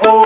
Tunay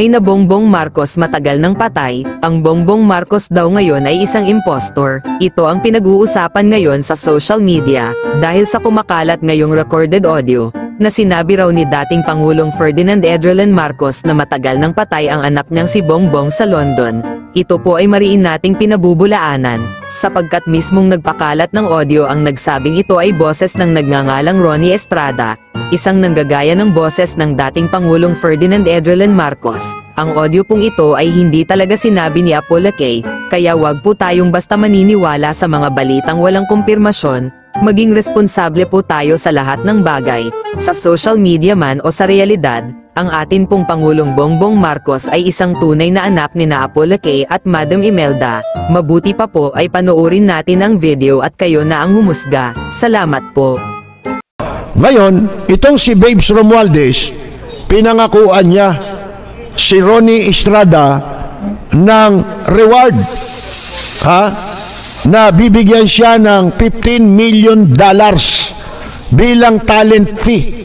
na Bongbong Marcos matagal nang patay, ang Bongbong Marcos daw ngayon ay isang impostor. Ito ang pinag-uusapan ngayon sa social media, dahil sa kumakalat ngayong recorded audio, na sinabi raw ni dating Pangulong Ferdinand Edrelan Marcos na matagal nang patay ang anak niyang si Bongbong sa London. Ito po ay mariin nating pinabubulaanan, sapagkat mismong nagpakalat ng audio ang nagsabing ito ay boses ng nagngangalang Ronnie Estrada, isang nanggagaya ng boses ng dating Pangulong Ferdinand Edrelan Marcos. Ang audio pong ito ay hindi talaga sinabi ni Apollo K, kaya wag po tayong basta maniniwala sa mga balitang walang kumpirmasyon, maging responsable po tayo sa lahat ng bagay, sa social media man o sa realidad. Ang atin pong Pangulong Bongbong Marcos ay isang tunay na anak ni na Apollo K at Madam Imelda. Mabuti pa po ay panoorin natin ang video at kayo na ang humusga. Salamat po. Ngayon, itong si Babes Romualdez, pinangakuan niya si Ronnie Estrada ng reward, na bibigyan siya ng $15 million bilang talent fee,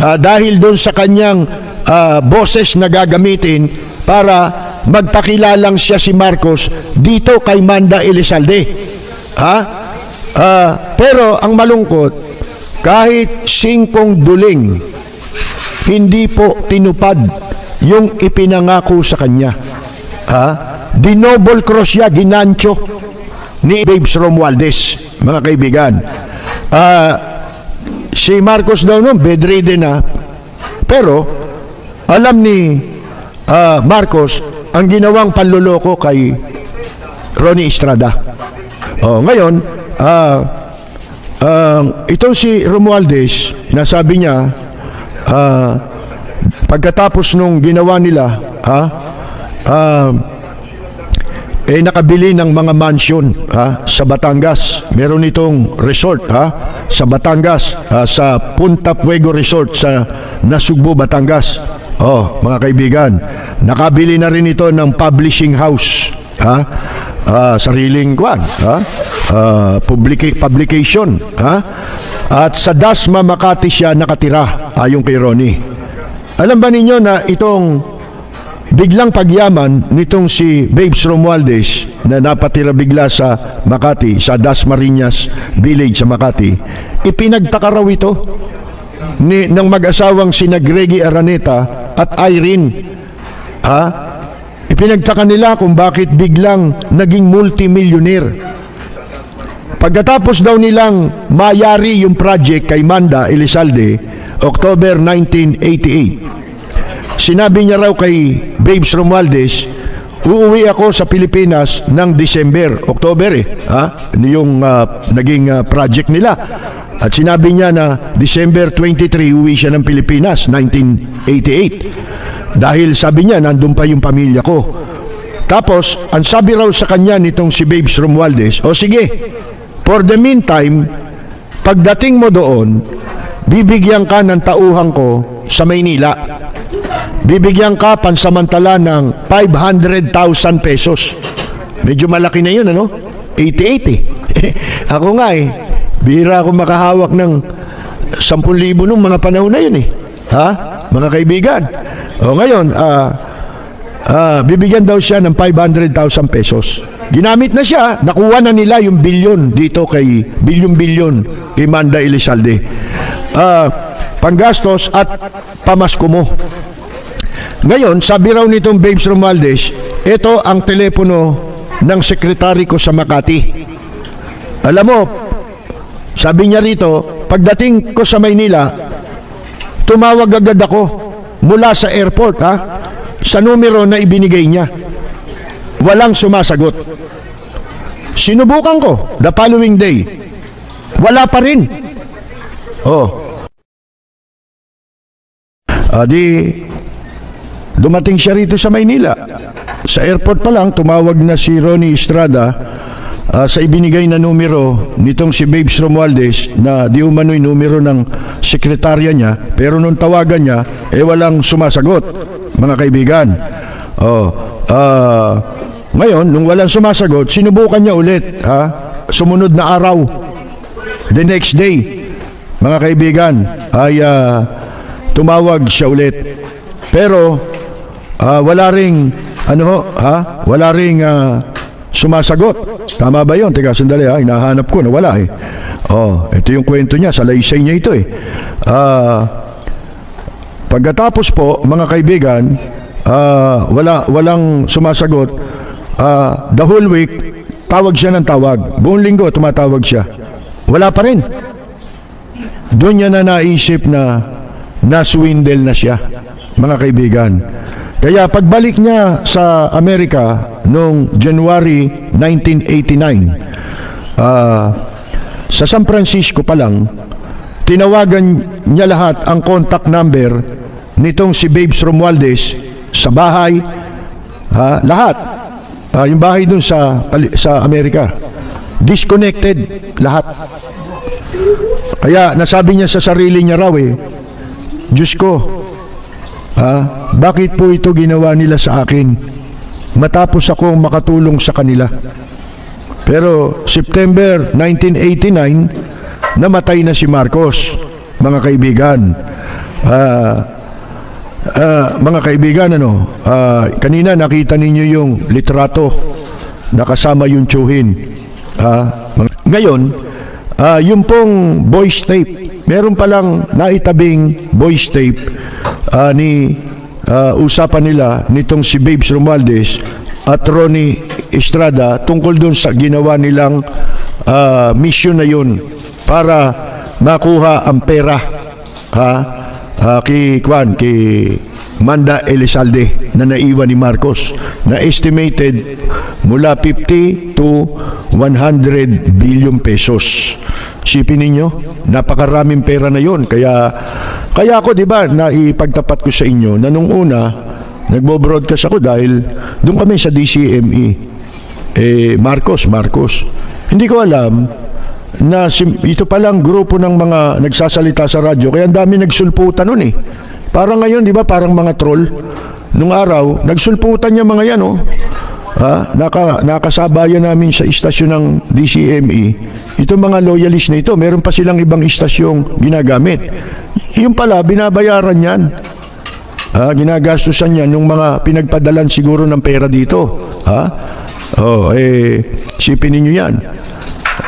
dahil doon sa kanyang boses na gagamitin para magpakilalang siya si Marcos dito kay Manda Elizalde. Pero ang malungkot, kahit 5 duling, hindi po tinupad yung ipinangako sa kanya. Dinouble cross siya, ginancho ni Babes Romualdez, mga kaibigan. Si Marcos daw noon, bedridden na. Pero, alam ni Marcos ang ginawang panluloko kay Ronnie Estrada. Ngayon, itong si Romualdez, nasabi niya, pagkatapos nung ginawa nila, nakabili ng mga mansion sa Batangas. Meron itong resort sa Batangas, sa Punta Fuego Resort sa Nasugbu, Batangas. Mga kaibigan, nakabili na rin ito ng publishing house, sariling publication, at sa Dasma, Makati siya nakatira, ayon kay Ronnie. Alam ba ninyo na itong biglang pagyaman nitong si Babes Romualdez na napatira bigla sa Makati, sa Dasmariñas Village sa Makati, ipinagtaka raw ito ng mag-asawang sina Greggy Araneta at Irene. Ipinagtaka nila kung bakit biglang naging multimillionaire. Pagkatapos daw nilang mayari yung project kay Manda Elizalde, October 1988, sinabi niya raw kay Babes Romualdez, uuwi ako sa Pilipinas ng October yung naging project nila. At sinabi niya na December 23 uwi siya ng Pilipinas, 1988. Dahil sabi niya, nandun pa yung pamilya ko. Tapos, ang sabi raw sa kanya nitong si Babes Romualdez, sige, for the meantime, pagdating mo doon, bibigyan ka ng tauhan ko sa Maynila. Bibigyan ka pansamantala ng 500,000 pesos. Medyo malaki na yun, 88 Ako nga bihira ako makahawak ng 10,000 nung mga panahon na yun mga kaibigan. Ngayon, bibigyan daw siya ng 500,000 pesos. Ginamit na siya, nakuha na nila yung bilyon dito kay bilyon kay Manda Elizalde. Panggastos at pamasko mo. Ngayon, sabi raw nitong Babes Romualdez, ito ang telepono ng sekretary ko sa Makati. Alam mo, sabi niya rito, pagdating ko sa Maynila, tumawag agad ako mula sa airport sa numero na ibinigay niya. Walang sumasagot. Sinubukan ko the following day. Wala pa rin. Dumating siya rito sa Maynila. Sa airport pa lang, tumawag na si Ronnie Estrada sa ibinigay na numero nitong si Babes Romualdez na di umano'y numero ng sekretarya niya, pero nung tawagan niya, walang sumasagot, mga kaibigan. Ngayon, nung walang sumasagot, sinubukan niya ulit, sumunod na araw. The next day, mga kaibigan, ay tumawag siya ulit. Pero wala ring wala ring sumasagot. Tama ba 'yon? Teka, sandali hinahanap ko, nawala eh. Ito yung kwento niya, salaysay niya ito eh. Pagkatapos po, mga kaibigan, walang sumasagot. The whole week, tawag siya ng tawag. Buong linggo, tumatawag siya. Wala pa rin. Doon niya na naisip na naswindle na siya, mga kaibigan. Kaya pagbalik niya sa Amerika noong January 1989, sa San Francisco pa lang, tinawagan niya lahat ang contact number nitong si Babes Romualdez sa bahay, lahat. Yung bahay dun sa Amerika, disconnected lahat. Kaya nasabi niya sa sarili niya raw Diyos ko, bakit po ito ginawa nila sa akin matapos akong makatulong sa kanila? Pero September 1989, namatay na si Marcos, mga kaibigan. Mga kaibigan, kanina nakita ninyo yung litrato, nakasama yung tsuhin. Ngayon, yung pong voice tape, meron palang naitabing voice tape usapan nila nitong si Babes Romualdez at Ronnie Estrada tungkol dun sa ginawa nilang mission na yun para makuha ang pera kay Manda Elizalde na naiwan ni Marcos, na estimated mula 50 to 100 billion pesos. Sipin ninyo, napakaraming pera na yon. Kaya ako, di ba, naipagtapat ko sa inyo na nung una, nagbo-broadcast ako dahil doon kami sa DCME. Marcos. Hindi ko alam na ito palang grupo ng mga nagsasalita sa radyo, kaya ang dami nagsulputan nun eh. Parang ngayon, di ba, parang mga troll. Nung araw, nagsulputan yung mga yan, nakasabayan namin sa istasyon ng DCME. Itong mga loyalist na ito, meron pa silang ibang istasyong ginagamit. Yung pala, binabayaran yan. Ginagastusan yan yung mga pinagpadalan siguro ng pera dito. Sipin ninyo yan.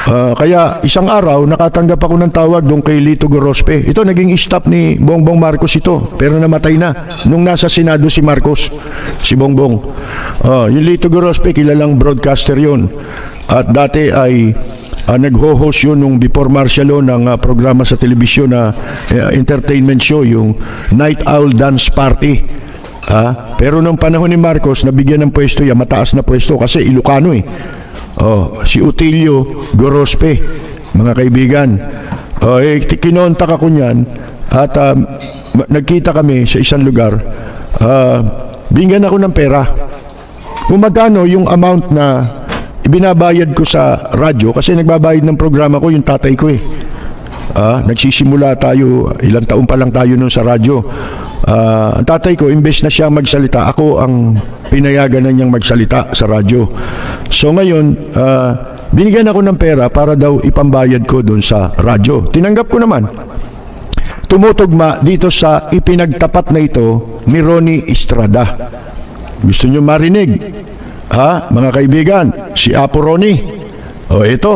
Kaya isang araw nakatanggap ako ng tawag doon kay Lito Gorospe. Ito naging staff ni Bongbong Marcos ito, pero namatay na nung nasa Senado si Marcos, si Bongbong. Yung Lito Gorospe, kilalang broadcaster yun. At dati ay nagho-host yun nung before martial law ng programa sa telebisyon na entertainment show, yung Night Owl Dance Party. Pero nung panahon ni Marcos, nabigyan ng pwesto yan, mataas na pwesto kasi Ilocano si Utilio Gorospe, mga kaibigan. Kinontak ako niyan at nagkita kami sa isang lugar. Bigyan ako ng pera. Kung magkano yung amount na ibinabayad ko sa radyo, kasi nagbabayad ng programa ko yung tatay ko nagsisimula tayo, ilang taon pa lang tayo nun sa radyo. Ang tatay ko, imbes na siya magsalita, ako ang pinayagan na niyang magsalita sa radyo. So ngayon, binigyan ako ng pera para daw ipambayad ko doon sa radyo. Tinanggap ko naman. Tumutugma dito sa ipinagtapat na ito ni Ronnie Estrada. Gusto niyo marinig? Mga kaibigan, si Apo Ronnie. Ito,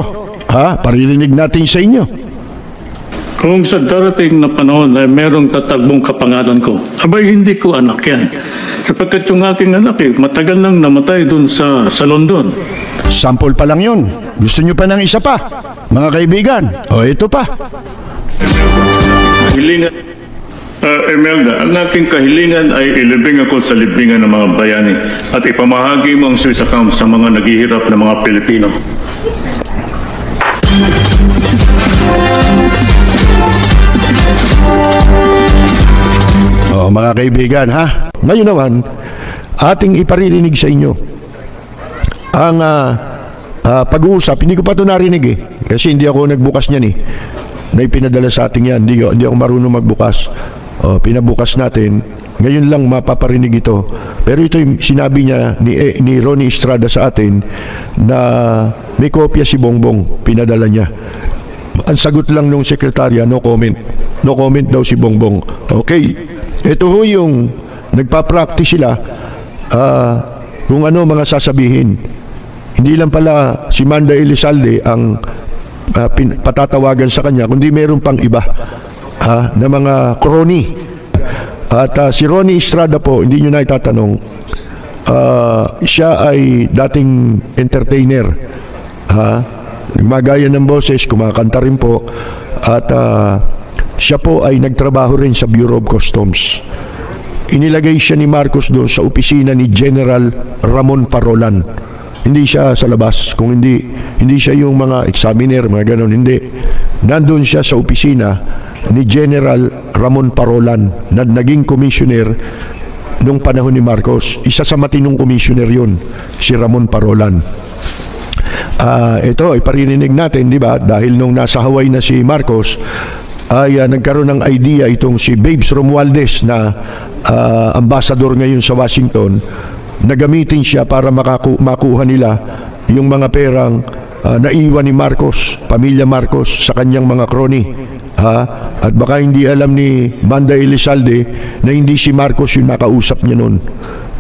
paririnig natin sa inyo. Kung sa darating na panahon ay merong tatagbong kapangalan ko, abay hindi ko anak yan. Sapagkat yung aking anak matagal nang namatay dun sa London. Sample pa lang yun. Gusto nyo pa ng isa pa, mga kaibigan? Ito pa. Kahilingan, Imelda, ang aking kahilingan ay ilibing ako sa libingan ng mga bayani at ipamahagi mo ang Swiss account sa mga naghihirap na mga Pilipino. Mga kaibigan, ngayon naman, ating iparirinig sa inyo ang pag-uusap. Hindi ko pa ito narinig kasi hindi ako nagbukas niyan na ipinadala sa ating yan. Hindi ako marunong magbukas. Pinabukas natin. Ngayon lang mapaparinig ito. Pero ito yung sinabi niya ni Ronnie Estrada sa atin na may kopya si Bongbong, pinadala niya. ang sagot lang nung sekretarya, no comment. No comment daw si Bongbong. Okay, ito ho yung nagpa-practice sila kung ano mga sasabihin. Hindi lang pala si Manda Elizalde ang patatawagan sa kanya, kundi meron pang iba na mga crony. At si Ronnie Estrada po, hindi nyo na itatanong, siya ay dating entertainer. Magaya ng boses, kumakanta rin po. At siya po ay nagtrabaho rin sa Bureau of Customs. Inilagay siya ni Marcos doon sa opisina ni General Ramon Parolan. Hindi siya sa labas, kung hindi siya yung mga examiner, mga ganon, hindi. Nandun siya sa opisina ni General Ramon Parolan na naging commissioner nung panahon ni Marcos. Isa sa matinong commissioner yun, si Ramon Parolan. Ito, iparinig natin, di ba? Dahil nung nasa Hawaii na si Marcos, ay nagkaroon ng idea itong si Babes Romualdez na ambassador ngayon sa Washington, na gamitin siya para makuha nila yung mga perang naiwan ni Marcos, pamilya Marcos, sa kanyang mga crony. At baka hindi alam ni Manda Elizalde na hindi si Marcos yung nakausap niya noon.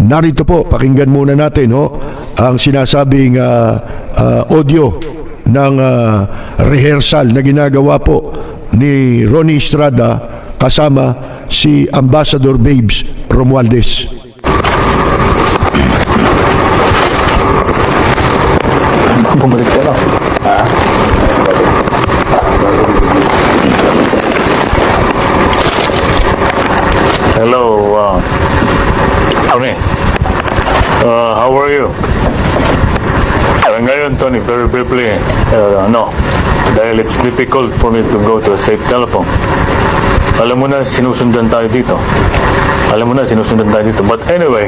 Narito po, pakinggan muna natin ang sinasabing audio ng rehearsal na ginagawa po ni Ronnie Estrada kasama si Ambassador Babes Romualdez. Bumalik sila. Hello, Tony. How are you? Ngayon, Tony, very briefly, no, dahil it's difficult for me to go to a safe telephone. Alam mo na, sinusundan tayo dito. But anyway,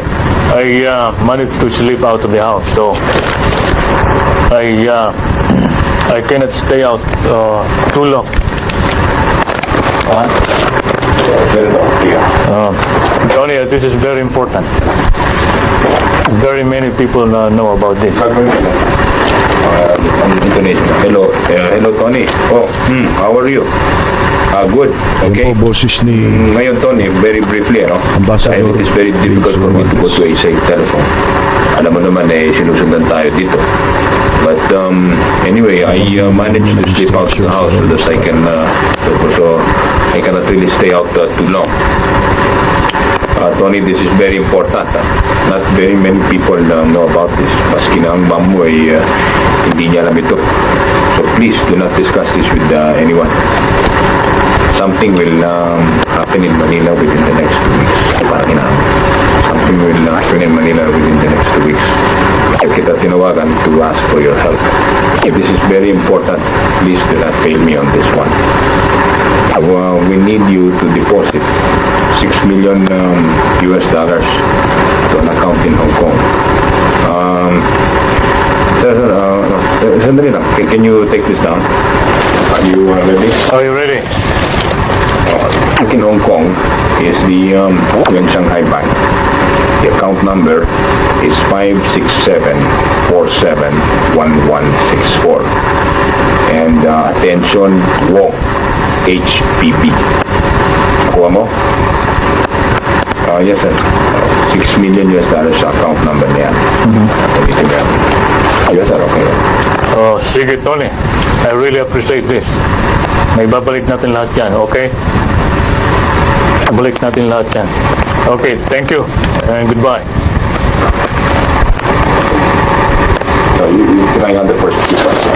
I managed to sleep out of the house, so I cannot stay out too long. Tony, this is very important. Very many people know about this. Hello, Tony. How are you? Good. Okay. Yung po boses ni Ngayon, Tony, very briefly, Ambassador, it is very difficult for me to go to a safe telephone. Alam mo naman, sinusundan tayo dito. But anyway, I managed to sleep out of the house so that I can, so I cannot really stay out too long. Tony, this is very important. Not very many people know about this. Maski na ang mom mo ay hindi niya alam ito. So please do not discuss this with anyone. Something will happen in Manila within the next 2 weeks. Something will happen in Manila within the next 2 weeks. Kita tinawagan to ask for your help. If this is very important, please do not fail me on this one. We need you to deposit $6 million US dollars to an account in Hong Kong. Sandali lang. Can you take this down? Are you ready? Are you ready? In Hong Kong is the Yuan Shanghai Bank. The account number is 567471164. And attention, Wong, HPP. Nakuha mo? Yes, sir. $6 million US dollars sa account number niya. Yes, sir. Okay. Sige, Tony. I really appreciate this. May babalik natin lahat yan, okay? Balik natin lahat yan. Okay, thank you and goodbye. You try on the first two questions.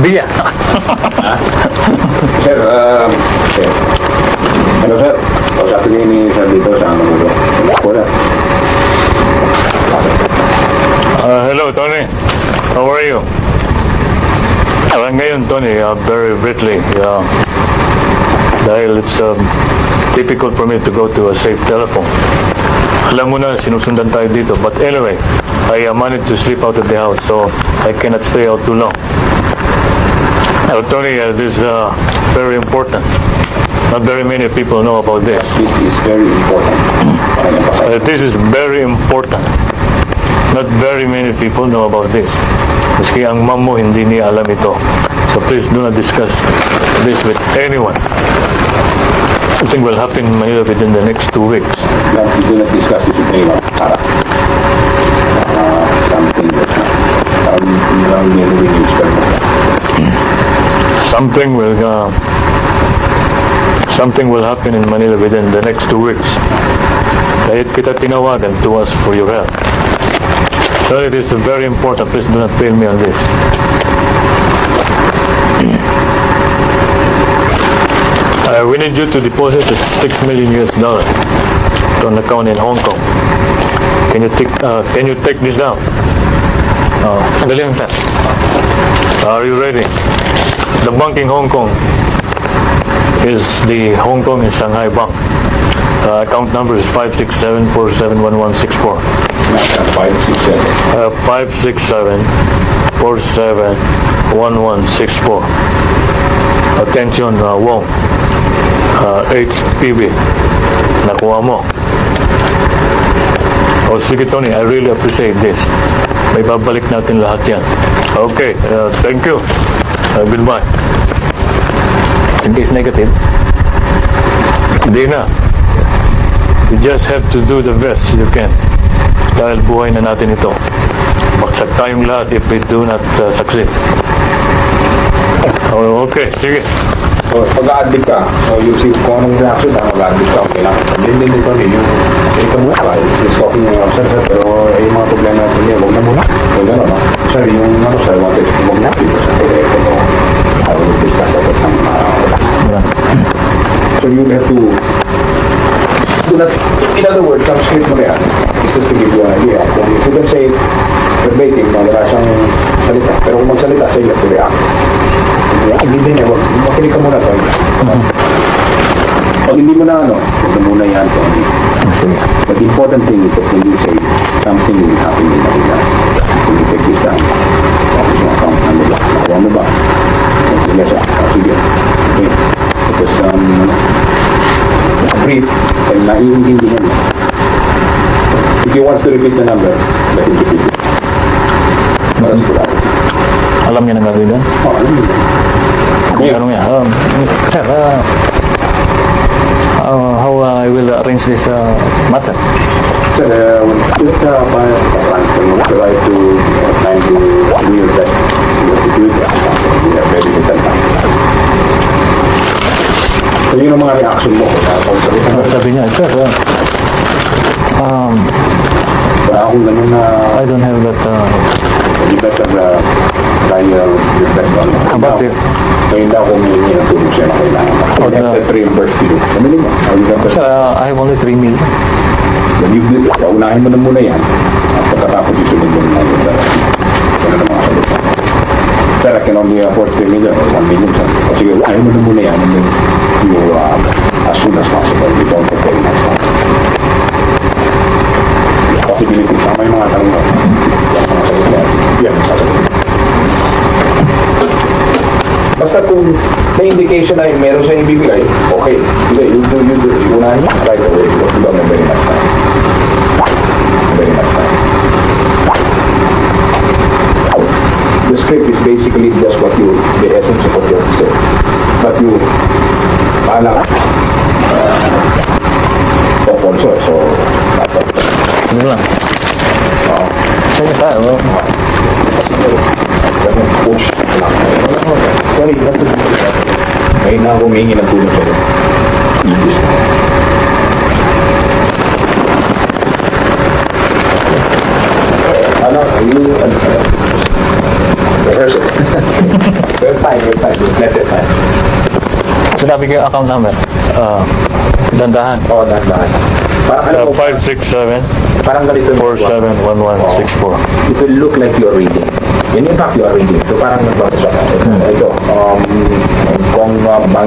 Biya. Sir, sir. Ano, sir? Sasabihin ni sir dito sa ano mo. Wala. Hello, Tony. How are you? Ngayon, Tony, very briefly, dahil it's difficult for me to go to a safe telephone. Alam mo na, sinusundan tayo dito. But anyway, I managed to sleep out of the house, so I cannot stay out too long. Tony, this is very important. Not very many people know about this. This is very important. This is very important. Not very many people know about this. Maski ang mom mo hindi niya alam ito. So please do not discuss this with anyone. Something will happen in Manila within the next 2 weeks. We do not discuss this with anyone. Para. Something that something will happen in Manila within the next 2 weeks. Kahit kita tinawagan to us for your help. So it is very important. Please do not fail me on this. We need you to deposit the $6 million to an account in Hong Kong. Can you take this down? Sandali lang, sir. Are you ready? The bank in Hong Kong is the Hong Kong and Shanghai Bank. Account number is 567471164. 567471164. Attention, Wong. HPB. Nakuha mo. Oh, sige Tony, I really appreciate this. May babalik natin lahat yan. Okay, thank you. Goodbye. In case negative, hindi na. You just have to do the best you can. Dahil buhay na natin ito. Baksak tayong lahat if we do not succeed. Oh, okay, sige. So, pag-a-addict ka, so you see kung anong reaction na mag-a-addict ka, okay lang. Hindi nito yung ito mo ba, is talking sir, pero yung mga problema natin niya, huwag na muna. So, gano'n, no? Sir, yung ano, sir, wanted, huwag na. I will discuss that with some, so you have to do that, in other words, some script mo na yan, just to give you an idea. Kung you can say, verbatim, wala siyang salita, pero kung magsalita siya, you have to react. Hindi niya, makinig ka muna to. Pag hindi mo na ano, huwag na muna yan. But the important thing is that when you say something will happen in Manila, when you take this down, tapos yung account, ano ba? Nakuha mo ba? Sige siya, sige. Okay. Because, brief, ay naiintindihan niya. If he wants to repeat the number, let him repeat it. Para sigurado. Alam niya na gagawin yan? Oo, alam niya. Ano niya? Sir, how I will arrange this matter? Sir, just try to find the new that you have to do it. We are very little time. So yun ang mga reaction mo. Sabi niya, sir, Wala akong ganun na I don't have that. you better trial reflect on it. How about it? So hindi ako humingi ng tulong siya na kailangan. Oh, You have to reimburse you. Kamili mo. Sir, I have only 3 million. Unahin mo na muna yan. At pagkatapos isunod mo na yun. Ano na mga salit. Sir, I can only afford 3 million or 1 million. Sir. Sige, unahin mo na muna yan. And then you, as soon as possible, you don't get very much time. Possibility. Tama yung mga tanong mo. Yan, mga salit yan. Yan, sasagot. Basta kung may indication na meron siyang ibibigay, okay. Sige, you do. Unahin mo, right away. Because you don't have very much time. Very much time. The script is basically just what you, the essence of what you have to say. But you, paala ka, talk also, so, that's all. Ano lang? Sige tayo. Push. Sorry, you have to do that. Ngayon na ako humingi ng tulong sa'yo. Ibis na. Ano, you, rehearse it. We're fine. Let it time. Sinabi ko yung account number. Dandahan. Oo, dahan. Parang ano, 567 parang ganito. 471164. It will look like you're reading. And in fact, you are reading. So parang nagpapasok ka. Ito, Hong Kong Bank, 567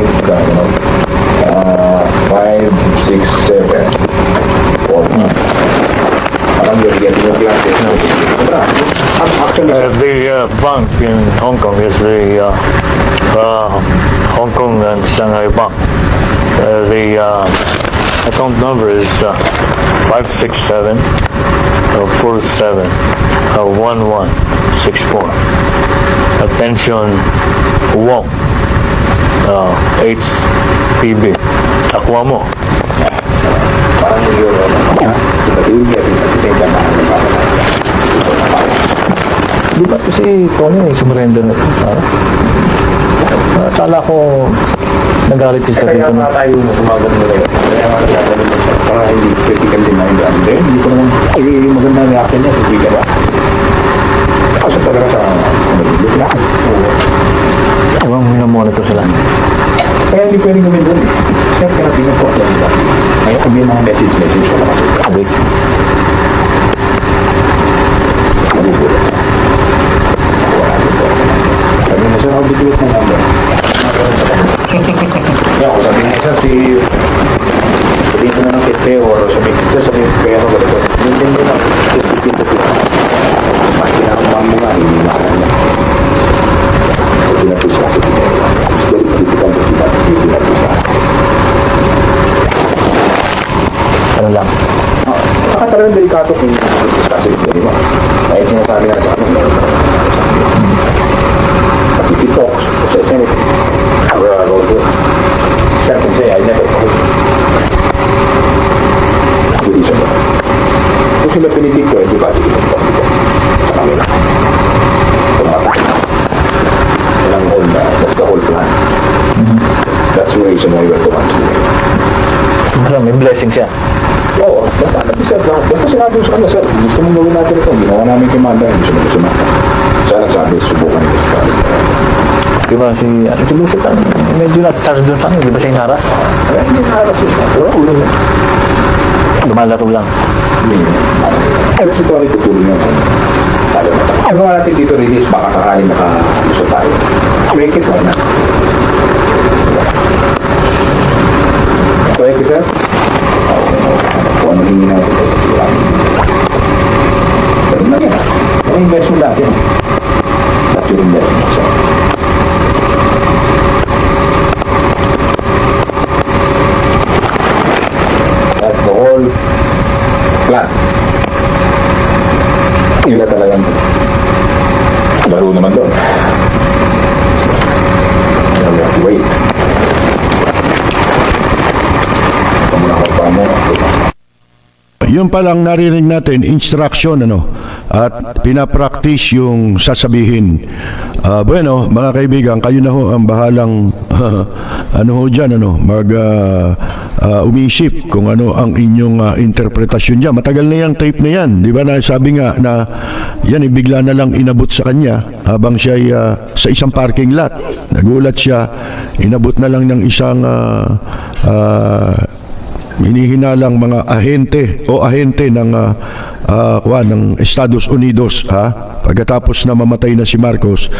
parang you're getting your glasses. Actually, The bank in Hong Kong is the Hong Kong and Shanghai Bank. The Account number is 567-47-1164. Attention Wong, HPB. Aqua mo. Parang yung Di ba kasi Tony sumurrender na ito? Akala ko nagalit siya sa dito na. tayo umagan mo ngayon. Kaya nga nagagalit mo siya. Para hindi critical din na hindi. Hindi ko naman, maganda ang reaction niya. Hindi ka ba? Kasi talaga sa Ibang minamonitor sila. kaya hindi pwedeng gawin doon. Kaya kaya po lang ba? Ngayon sabihin mga message ko naman. Sabi. Magugulat. Sabi mo siya, bibilit ng number. Kaya ako sabihin niya siya, sabihin ko na ng kete or sabihin kaya ako ba ito? Hindi mo na, mas kinakaman mo nga, hindi makan niya. Hindi na siya. Very critical to siya. Hindi na siya. Ano lang. Saka talagang delikato kung kasi di ba? Kahit sinasabi na sa akin, meron talaga sa akin. But if you talk, say anything. I will do. Siya can say, I never told you. Hindi siya ba? Kung sila pinitig ko, hindi ba sige ko sa kanila. Tumatak na. Ilang whole na, that's the whole plan. That's the reason why we're going to May blessing siya. Oo, basta nag-isip lang. Basta sinabi ko sa kanya, sir, gusto mong gawin natin ito. Ginawa namin kay Manda, hindi siya mag-sumaka. Siya nagsabi, subukan ito sa kanya. Di ba si Lucy medyo na-charge doon sa akin. Di ba siya inaras? Kaya hindi naharap siya. Wala ulo niya. Lumalaro lang. Pero si Tony tutulong niya. Sabi mo, ang gawa natin dito release, baka sakaling makaluso tayo. Make it, why not? Correct, sir? Kung ano hindi natin ito. Pero na yan. Ang investment natin. That's your investment, sir. That's the whole plan. Yun na talagang laro naman doon. So we have to wait. Yun palang narinig natin, instruction, at pinapractice yung sasabihin. Bueno, mga kaibigan, kayo na ho ang bahalang dyan, umisip kung ano ang inyong interpretasyon dyan. Matagal na yung tape na yan, di ba? Sabi nga na yan, bigla na lang inabot sa kanya habang siya sa isang parking lot. Nagulat siya, inabot na lang ng isang hinihinalang mga ahente ng ng Estados Unidos, pagkatapos na mamatay na si Marcos.